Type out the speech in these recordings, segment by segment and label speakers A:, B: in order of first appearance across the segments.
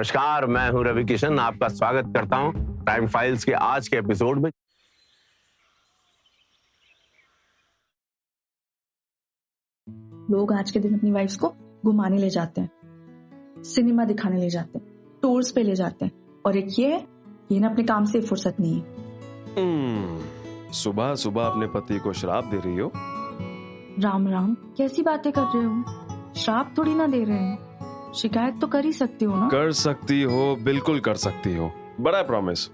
A: नमस्कार, मैं हूं रवि किशन। आपका स्वागत करता हूं क्राइम फाइल्स के आज के एपिसोड में।
B: लोग आज के दिन अपनी वाइफ्स को घुमाने ले जाते हैं, सिनेमा दिखाने ले जाते हैं, टूर्स पे ले जाते हैं, और एक ये ना अपने काम से फुर्सत नहीं है।
C: सुबह सुबह अपने पति को श्राप दे रही हो?
B: राम राम, कैसी बातें कर रहे हो? श्राप थोड़ी ना दे रहे हैं, शिकायत तो कर ही सकती हो ना।
C: कर सकती हो, बिल्कुल कर सकती हो, बड़ा प्रॉमिस।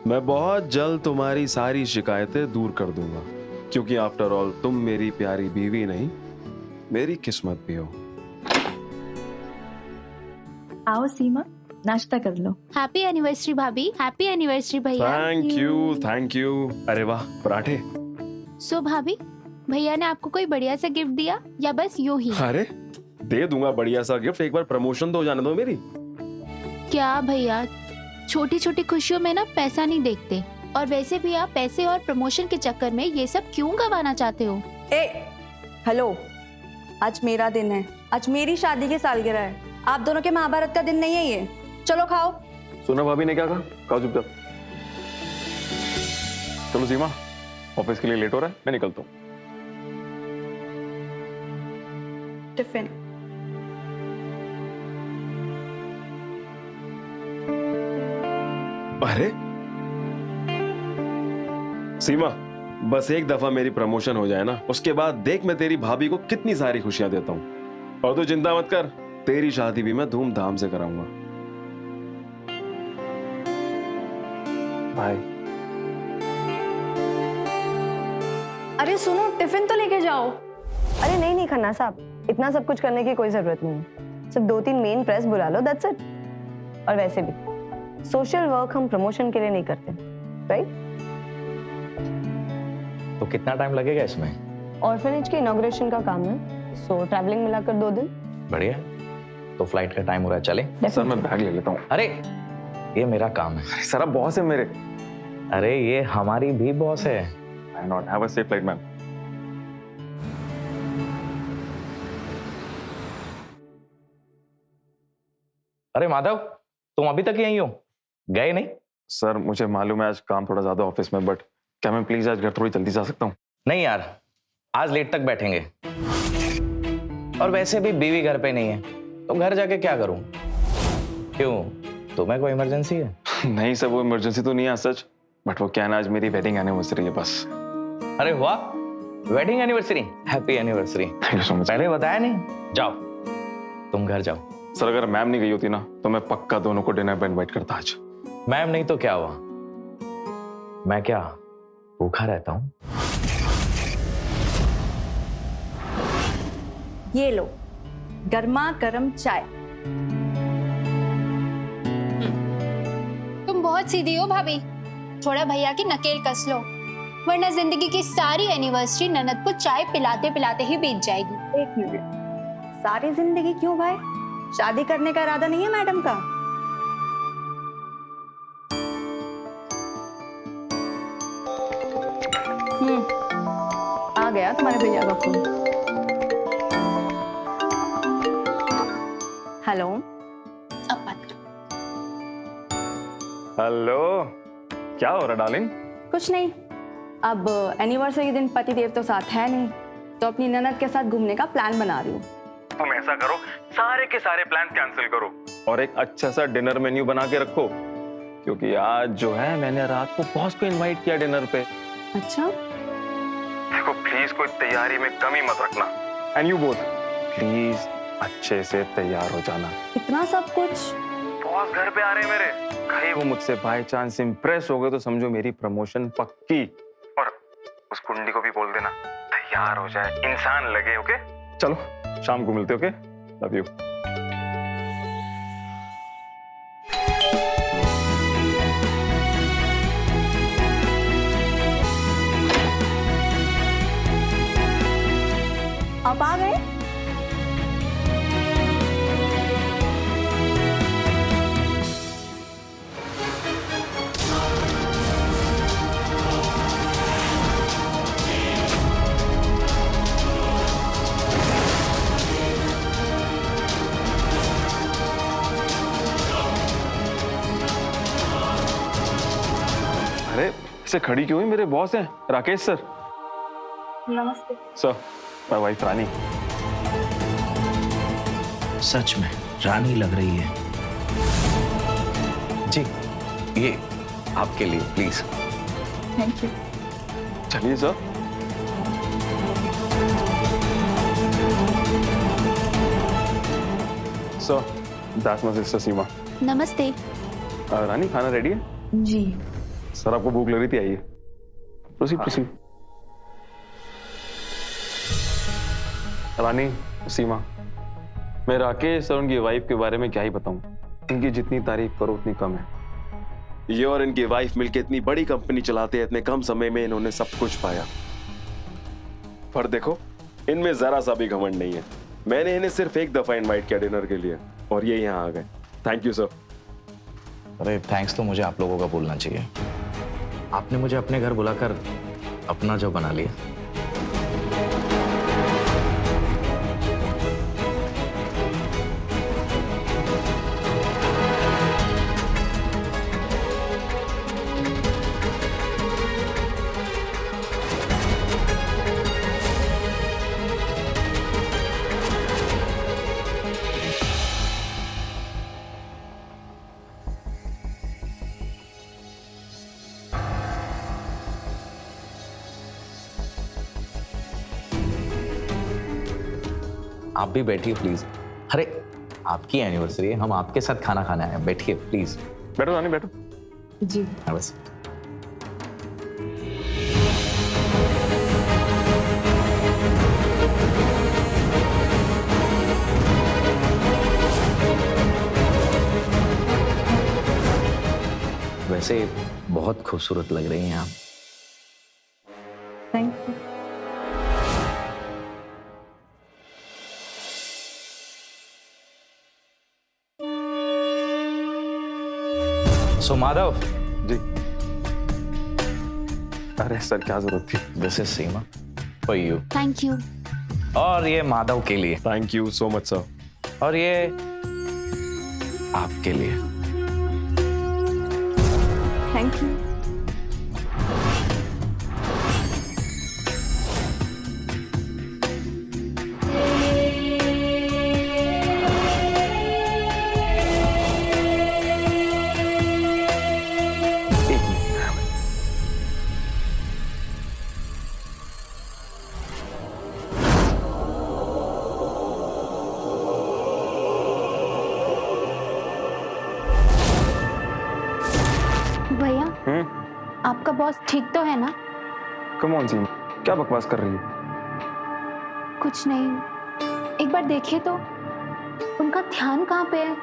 C: मैं बहुत जल्द तुम्हारी सारी शिकायतें दूर कर दूंगा, क्योंकि आफ्टर ऑल तुम मेरी प्यारी बीवी नहीं, मेरी किस्मत भी हो।
B: आओ सीमा, नाश्ता कर लो।
D: हैप्पी एनिवर्सरी भाभी। हैप्पी एनिवर्सरी भैया।
C: Thank you. अरे वाह, पराठे।
D: सो भाभी, भैया ने आपको कोई बढ़िया सा गिफ्ट दिया या बस यूं ही?
C: अरे दे दूंगा बढ़िया सा गिफ्ट, एक बार प्रमोशन तो हो जाने दो मेरी।
D: क्या भैया, छोटी छोटी खुशियों में ना पैसा नहीं देखते, और वैसे भी आप पैसे और प्रमोशन के चक्कर में ये सब क्यों गंवाना चाहते हो?
E: हेलो, आज मेरा दिन है, आज मेरी शादी की सालगिरह है। आप दोनों के महाभारत का दिन नहीं है ये। चलो खाओ।
C: सुना भाभी ने क्या कहा? खाओ चुपचाप। चलो सीमा, ऑफिस के लिए लेट हो रहा है, मैं निकलता हूँ।
E: टिफिन।
C: अरे सीमा, बस एक दफा मेरी प्रमोशन हो जाए ना, उसके बाद देख मैं तेरी भाभी को कितनी सारी खुशियां देता हूँ। और तू चिंता मत कर, तेरी शादी भी मैं धूमधाम से कराऊंगा। बाय।
E: अरे सुनो, टिफिन तो लेके जाओ।
F: अरे नहीं खन्ना साहब, इतना सब कुछ करने की कोई जरूरत नहीं है। सिर्फ 2-3 मेन प्रेस बुला लो, दैट्स इट। और वैसे भी सोशल वर्क हम प्रमोशन के लिए नहीं करते, राइट?
G: तो कितना टाइम लगेगा इसमें?
F: ऑर्फनेज के इनॉग्रेशन का काम है, सो ट्रैवलिंग मिलाकर 2 दिन।
G: बढ़िया। तो फ्लाइट का टाइम हो रहा है, चले?
C: सर मैं बैग ले लेता हूँ।
G: अरे ये मेरा काम है।
C: अरे सर आप बॉस है मेरे।
G: अरे ये हमारी भी बॉस है।
C: I not have a safe flight ma'am.
G: अरे माधव, तुम अभी तक यहीं हो, गए नहीं?
C: सर मुझे मालूम है आज काम थोड़ा ज्यादा ऑफिस में, बट क्या मैं प्लीज आज घर थोड़ी जल्दी जा सकता हूँ?
G: नहीं यार, आज लेट तक बैठेंगे। और वैसे भी बीवी घर पे नहीं है, तो घर जाके क्या करूं? क्यों, तुम्हें कोई इमरजेंसी है?
C: नहीं सर, वो इमरजेंसी तो नहीं है सच, बट वो क्या है ना, आज मेरी वेडिंग एनिवर्सरी है बस।
G: अरे वाह, wedding anniversary, happy anniversary.
C: Thank you so much.
G: पहले बताया नहीं। जाओ, तुम घर जाओ।
C: सर अगर मैम नहीं गई होती ना, तो मैं पक्का दोनों को डिनर पे इनवाइट करता आज।
G: मैम नहीं तो क्या हुआ, मैं क्या भूखा रहता हूं?
E: ये लो, गर्मा गर्म चाय।
D: तुम बहुत सीधी हो भाभी, थोड़ा भैया की नकेल कस लो, वरना जिंदगी की सारी एनिवर्सरी ननद को चाय पिलाते पिलाते ही बीत जाएगी।
E: 1 मिनट, सारी जिंदगी क्यों भाई? शादी करने का इरादा नहीं है मैडम का? आ गया तुम्हारे भैया का फोन। हेलो।
D: अब बात करो।
C: हेलो, क्या हो रहा डार्लिंग?
E: कुछ नहीं, अब एनिवर्सरी के दिन पति देव तो साथ है नहीं, तो अपनी ननद के साथ घूमने का प्लान बना रही हूँ।
C: तुम ऐसा करो, सारे के सारे प्लान कैंसिल करो और एक अच्छा सा डिनर मेन्यू बना के रखो, क्योंकि आज जो है मैंने रात को बॉस को इनवाइट किया डिनर पे।
E: अच्छा?
C: देखो प्लीज कोई तैयारी में कमी मत रखना, एंड यू बोथ प्लीज अच्छे से तैयार हो जाना।
E: इतना सब कुछ?
C: बॉस घर पे आ रहे हैं मेरे, कहीं वो मुझसे बाय चांस इम्प्रेस हो गए तो समझो मेरी प्रमोशन पक्की। और उस कुंडी को भी बोल देना तैयार हो जाए, इंसान लगे। ओके चलो शाम को मिलते। Okay, love you.
E: आप आ गए?
C: से खड़ी क्यों हुई? मेरे बॉस हैं राकेश सर।
E: नमस्ते
C: सर, माय वाइफ रानी।
G: सच में रानी लग रही है जी। ये आपके लिए प्लीज।
B: Thank you.
C: चलिए sir. Sir, that's my sister Seema.
D: नमस्ते।
C: रानी, खाना रेडी है?
B: जी।
C: सर, आपको भूख लग रही थी, आइए। प्रोसीड। रानी, सीमा, मैं राकेश और उनकी वाइफ के बारे में क्या ही बताऊं। इनकी जितनी तारीफ करो उतनी कम है।
A: ये और इनकी वाइफ मिलकर इतनी बड़ी कंपनी चलाते हैं, इतने कम समय में इन्होंने सब कुछ पाया। पर देखो, इनमें जरा सा भी घमंड नहीं है। मैंने इन्हें सिर्फ एक दफा इनवाइट किया डिनर के लिए और ये यहाँ आ गए। Thank you sir.
G: अरे थैंक्स तो मुझे आप लोगों का बोलना चाहिए। आपने मुझे अपने घर बुलाकर अपना जो बना लिया। आप भी बैठिए प्लीज। अरे आपकी एनिवर्सरी है, हम आपके साथ खाना खाने आए हैं। बैठिए प्लीज।
C: बैठो रानी, बैठो।
B: जी।
G: हाँ, बस। वैसे बहुत खूबसूरत लग रही हैं आप।
E: Thank you.
G: So Madhav
C: ji. अरे सर, क्या जरूरत थी?
G: This is Seema for you.
D: Thank you.
G: और ये माधव के लिए।
A: Thank you so much sir.
G: और ये आपके लिए।
E: Thank you.
D: भैया, आपका बॉस ठीक तो है ना?
C: कम ऑन सीमा, क्या बकवास कर रही है?
D: कुछ नहीं, एक बार देखिए तो उनका ध्यान कहाँ पे है?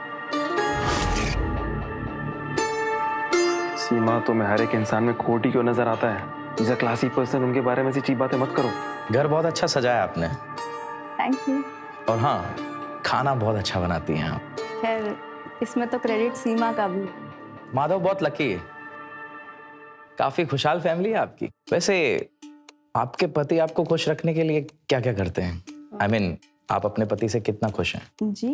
C: सीमा, तुम्हें हर एक इंसान में खोट ही क्यों नजर आता है? इज अ क्लासी पर्सन, उनके बारे में ऐसी चीप बातें मत करो।
G: घर बहुत अच्छा सजाया आपने।
E: Thank you.
G: और हाँ, खाना बहुत अच्छा बनाती हैं आप।
E: खैर, इसमें तो क्रेडिट सीमा का भी।
G: माधव बहुत लकी है। काफी खुशहाल फैमिली है आपकी। वैसे आपके पति आपको खुश रखने के लिए क्या क्या करते हैं? I mean, आप अपने पति से कितना खुश हैं?
E: जी।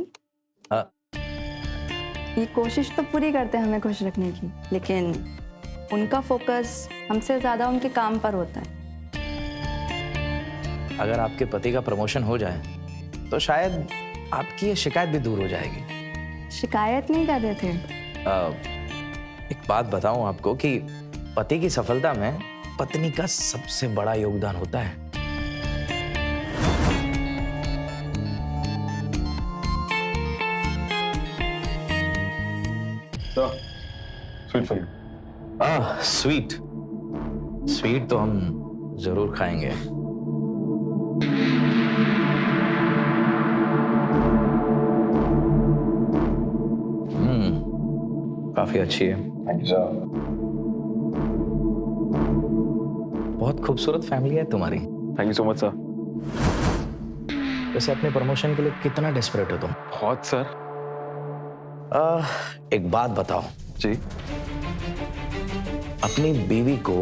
E: ये कोशिश तो पूरी करते हैं हमें खुश रखने की, लेकिन उनका फोकस हमसे ज्यादा उनके काम पर होता है।
G: अगर आपके पति का प्रमोशन हो जाए तो शायद आपकी ये शिकायत भी दूर हो जाएगी।
E: शिकायत नहीं कर रहे थे।
G: एक बात बताऊं आपको कि पति की सफलता में पत्नी का सबसे बड़ा योगदान होता है।
C: Sweet for you.
G: Sweet sweet तो हम जरूर खाएंगे। काफी अच्छी है।
C: Thank you sir.
G: बहुत खूबसूरत फैमिली है तुम्हारी।
C: Thank you so much sir.
G: वैसे अपने प्रमोशन के लिए कितना डेस्परेट हो तुम?
C: बहुत सर।
G: एक बात बताओ
C: जी।
G: अपनी बीवी को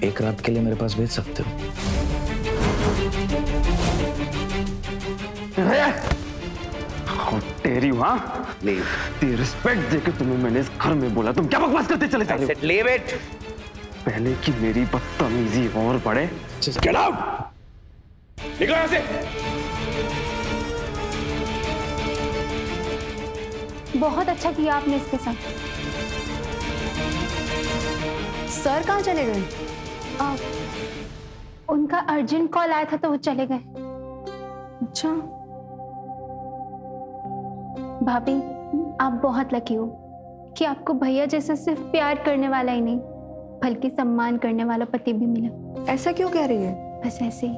G: एक रात के लिए मेरे पास भेज सकते हो?
C: हाउ डेयर यू, हाँ? लीव। रिस्पेक्ट देके तुम्हें मैंने इस घर में बोला, तुम क्या बकवास करते चले जा रहे हो?
G: Leave it.
C: पहले की मेरी बदतमीजी और बढ़े।
A: गेट आउट, निकलो यहां से।
D: बहुत अच्छा किया आपने इसके साथ।
E: सर कहाँ चले गए?
D: उनका अर्जेंट कॉल आया था तो वो चले गए।
E: अच्छा,
D: भाभी, आप बहुत लकी हो कि आपको भैया जैसा सिर्फ प्यार करने वाला ही नहीं बल्कि सम्मान करने वाला पति भी मिला।
E: ऐसा क्यों कह रही है?
D: बस ऐसे ही।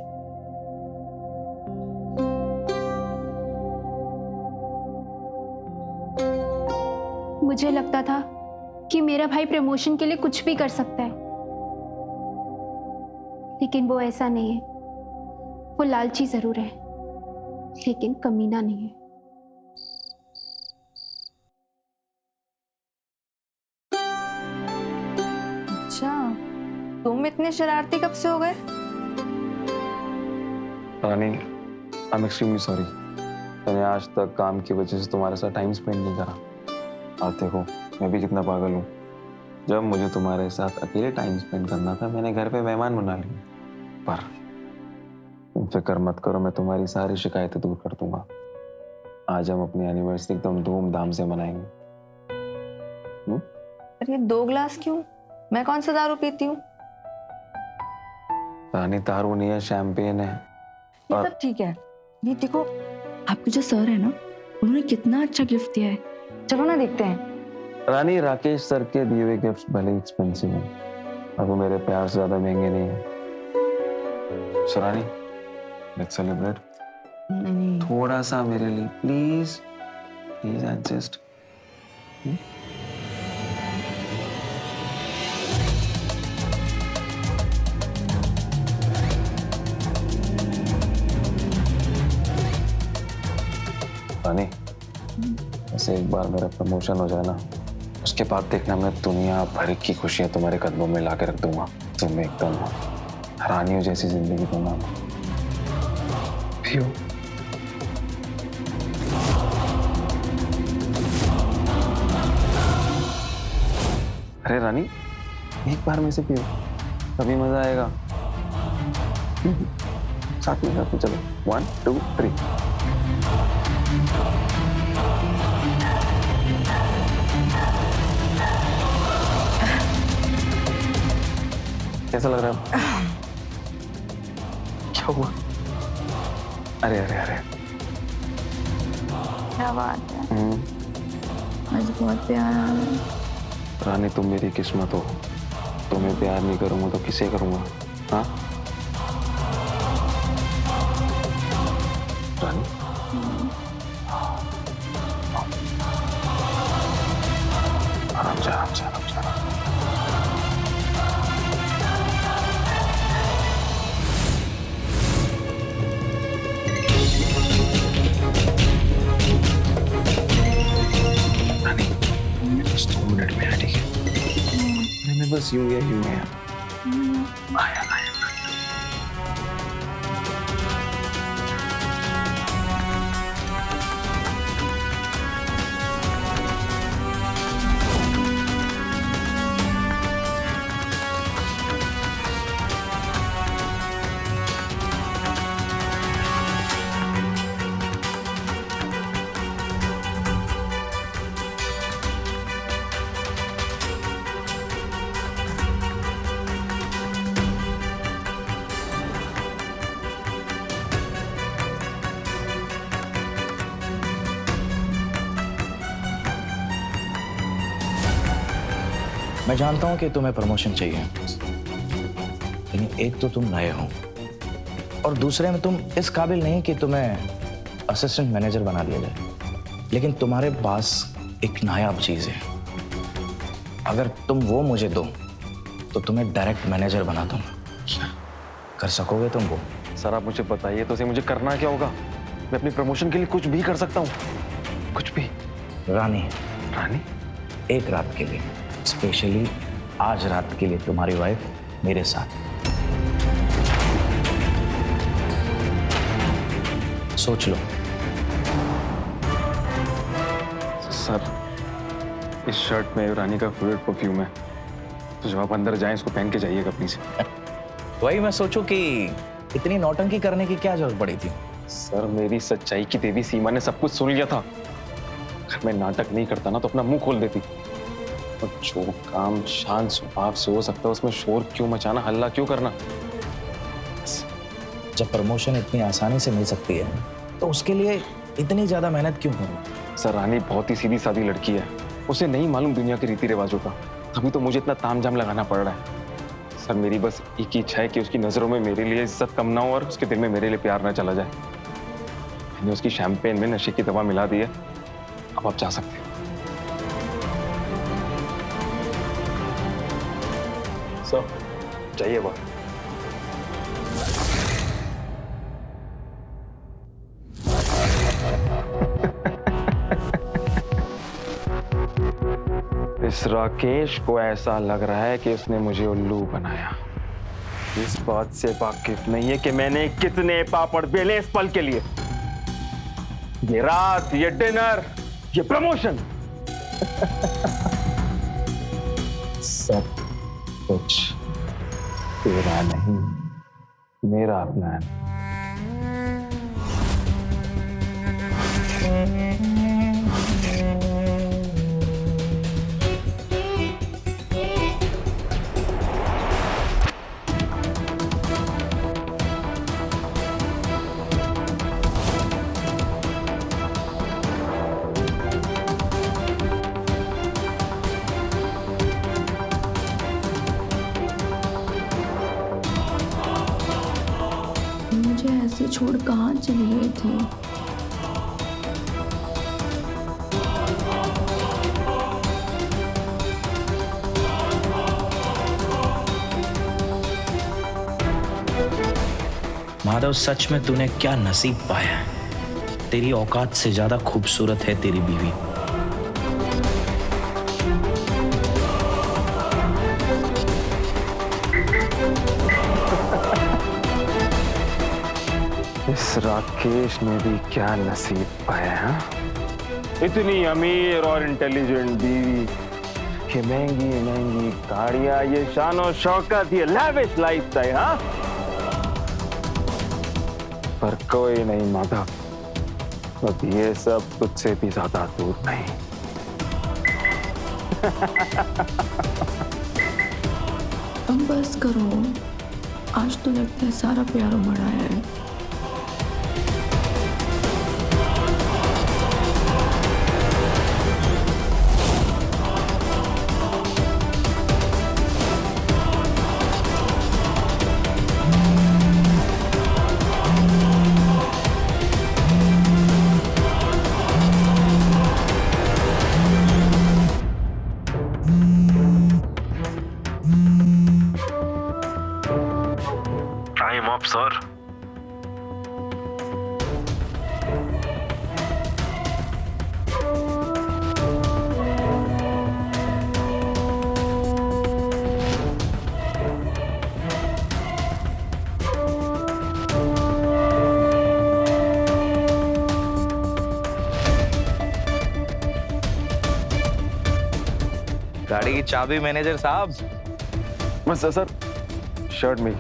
D: मुझे लगता था कि मेरा भाई प्रमोशन के लिए कुछ भी कर सकता है, लेकिन वो ऐसा नहीं है। वो लालची जरूर है लेकिन कमीना नहीं है।
E: अच्छा, तुम इतने शरारती कब से हो गए?
C: रानी, आई एम एक्सट्रीमली सॉरी। मैंने आज तक काम की वजह से तुम्हारे साथ टाइम स्पेंड नहीं करा। आज देखो, मैं भी कितना पागल हूँ। जब मुझे तुम्हारे साथ अकेले टाइम स्पेंड करना था, मैंने घर पे मेहमान बुला लिए। पर तुम फिक्र मत करो, मैं तुम्हारी सारी शिकायतें दूर कर दूंगा। आज हम अपनी एनिवर्सरी एकदम धूमधाम से मनाएंगे।
E: अरे ये 2 ग्लास क्यों? मैं कौन सा दारू पीती हूँ?
C: रानी, दारू नहीं है, शैंपेन है।
E: ये सब ठीक है। ये देखो, आपके जो सर है ना, उन्होंने कितना अच्छा गिफ्ट दिया है। चलो ना देखते हैं।
C: रानी, राकेश सर के दिए हुए गिफ्ट्स भले एक्सपेंसिव हैं, और वो मेरे प्यार से ज्यादा महंगे नहीं है। सो रानी, लेट्स सेलिब्रेट।
E: नहीं,
C: थोड़ा सा मेरे लिए प्लीज, प्लीज एडजस्ट। रानी, ऐसे एक बार मेरा प्रमोशन हो जाए ना, उसके बाद देखना मैं दुनिया भर की खुशियां तुम्हारे कदमों में लाके रख दूंगा। तुम्हें एकदम रानियों जैसी जिंदगी दूंगा। पियो। अरे रानी, एक बार में से पियो, तभी मजा आएगा। साथ में चलो, 1 2 3। कैसा लग रहा है? क्या हुआ? अरे अरे अरे,
B: क्या बात है, आज बहुत प्यार आ रहा है।
C: रानी, तुम मेरी किस्मत हो। तुम्हें प्यार नहीं करूंगा तो किसे करूंगा? हाँ रानी, आराम से आराम से आराम से। बस यूं है। आया आया।
G: मैं जानता हूं कि तुम्हें प्रमोशन चाहिए, लेकिन एक तो तुम नए हो और दूसरे में तुम इस काबिल नहीं कि तुम्हें असिस्टेंट मैनेजर बना दिया जाए। लेकिन तुम्हारे पास एक नायाब चीज है, अगर तुम वो मुझे दो तो तुम्हें डायरेक्ट मैनेजर बना दूंगा। कर सकोगे तुम वो?
C: सर, आप मुझे बताइए तो मुझे करना क्या होगा? मैं अपनी प्रमोशन के लिए कुछ भी कर सकता हूँ, कुछ भी।
G: रानी,
C: रानी,
G: एक रात के लिए, स्पेशली आज रात के लिए तुम्हारी वाइफ मेरे साथ। सोच लो।
C: सर, इस शर्ट में रानी का फेवरेट परफ्यूम है, तो जब आप अंदर जाएं इसको पहन के जाइएगा प्लीज।
G: वही मैं सोचूं कि इतनी नौटंकी करने की क्या जरूरत पड़ी थी।
C: सर, मेरी सच्चाई की देवी सीमा ने सब कुछ सुन लिया था। अगर मैं नाटक नहीं करता ना तो अपना मुंह खोल देती। और जो काम शांत स्वभाव से हो सकता है उसमें शोर क्यों मचाना, हल्ला क्यों करना।
G: जब प्रमोशन इतनी आसानी से मिल सकती है तो उसके लिए इतनी ज्यादा मेहनत क्यों करूं?
C: सर, रानी बहुत ही सीधी सादी लड़की है, उसे नहीं मालूम दुनिया के रीति रिवाजों का, तभी तो मुझे इतना तामझाम लगाना पड़ रहा है। सर, मेरी बस एक ही इच्छा है कि उसकी नजरों में मेरे लिए इज्जत कम ना हो और उसके दिल में मेरे लिए प्यार ना चला जाए। मैंने उसकी शैंपेन में नशे की दवा मिला दी है। अब आप जा सकते हो। सर, जाइए बाहर। इस राकेश को ऐसा लग रहा है कि उसने मुझे उल्लू बनाया। इस बात से वाकिफ नहीं है कि मैंने कितने पापड़ बेले इस पल के लिए। ये रात, ये डिनर, ये प्रमोशन, सब कुछ तेरा नहीं, मेरा प्लान।
B: मुझे ऐसे छोड़ कहाँ चले गए थे?
G: माधव, सच में तूने क्या नसीब पाया है। तेरी औकात से ज्यादा खूबसूरत है तेरी बीवी।
C: इस राकेश ने भी क्या नसीब पाया है। इतनी अमीर और इंटेलिजेंट बीवी, ये महंगी महंगी गाड़ियां, ये शान और शौकत, ये लैविश लाइफस्टाइल। हाँ, पर कोई नहीं माधव, अब ये सब तुझसे भी ज्यादा दूर नहीं।
B: अब बस करो, आज तो लगता है सारा प्यार उमड़ आया है।
C: Time up sir.
G: गाड़ी की चाबी मैनेजर साहब।
C: बस सर, शर्ट में।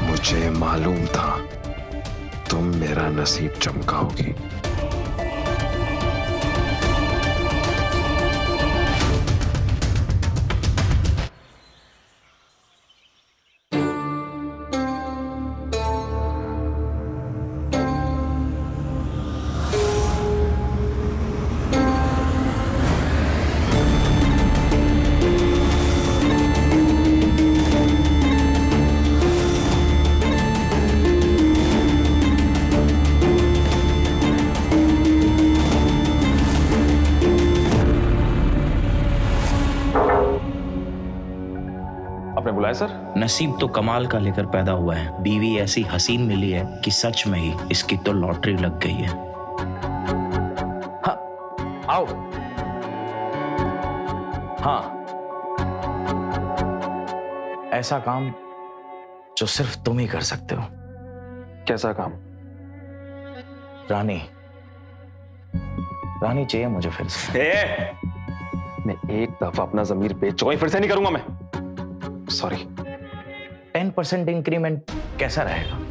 A: मुझे मालूम था तुम मेरा नसीब चमकाओगी।
C: आपने बुलाया सर?
G: नसीब तो कमाल का लेकर पैदा हुआ है। बीवी ऐसी हसीन मिली है कि सच में ही इसकी तो लॉटरी लग गई है। ऐसा काम जो सिर्फ तुम ही कर सकते हो।
C: कैसा काम?
G: रानी, रानी चाहिए मुझे फिर से।
C: मैं एक दफा अपना जमीर बेच चुका हूं, फिर से नहीं करूंगा मैं। सॉरी।
G: 10% इंक्रीमेंट कैसा रहेगा?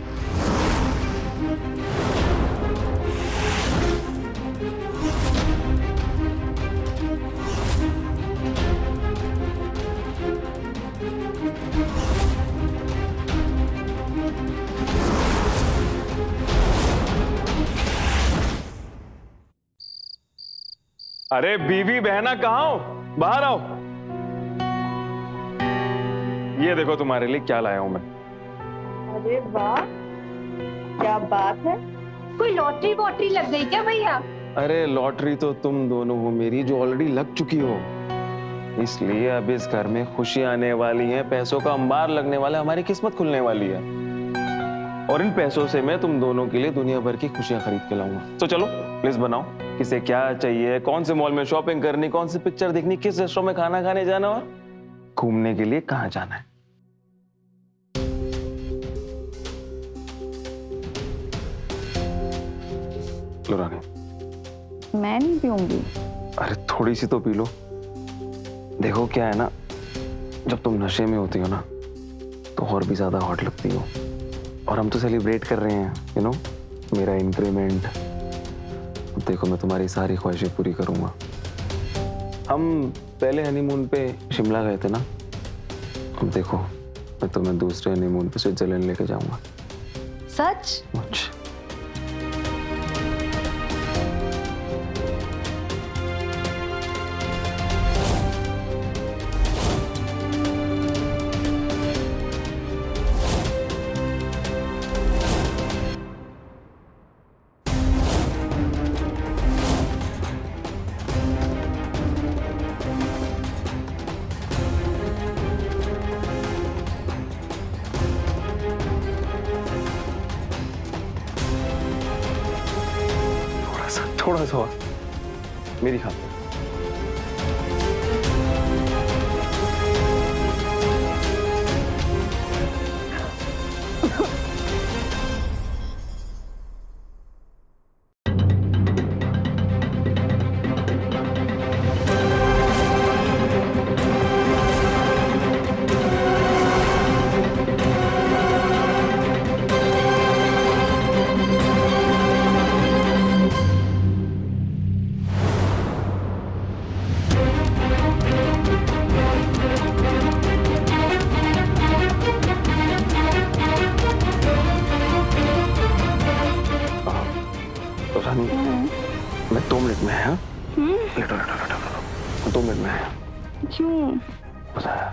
C: अरे बीवी बहना कहाँ हो? बाहर आओ। ये देखो तुम्हारे लिए क्या लाया हूं मैं।
F: अरे वाह, क्या बात है।
D: कोई लॉटरी वॉटरी लग गई क्या भैया?
C: अरे लॉटरी तो तुम दोनों हो मेरी, जो ऑलरेडी लग चुकी हो। इसलिए अब इस घर में खुशी आने वाली है, पैसों का अंबार लगने वाला है, हमारी किस्मत खुलने वाली है। और इन पैसों से मैं तुम दोनों के लिए दुनिया भर की खुशियां खरीद के लाऊंगा। तो चलो लिस्ट बनाओ, किसे क्या चाहिए, कौन से मॉल में शॉपिंग करनी, कौन सी पिक्चर देखनी, किस रेस्टोरेंट में खाना खाने जाना और घूमने के लिए कहाँ जाना है। लो रानी।
E: मैं नहीं पीऊंगी।
C: अरे थोड़ी सी तो पी लो। देखो क्या है ना, जब तुम नशे में होती हो ना तो और भी ज्यादा हॉट लगती हो। और हम तो सेलिब्रेट कर रहे हैं, यू नो, मेरा इंक्रीमेंट। देखो मैं तुम्हारी सारी ख्वाहिशें पूरी करूंगा। हम पहले हनीमून पे शिमला गए थे ना, अब देखो मैं तुम्हें दूसरे हनीमून पे स्विट्जरलैंड लेके जाऊंगा।
E: सच?
C: मुझ थोड़ा सा मेरी खातिर। मैं 2 मिनट में है। हाँ? लेटो लेटो लेटो लेटो। 2 मिनट में है।
E: क्यों?
C: बस आया।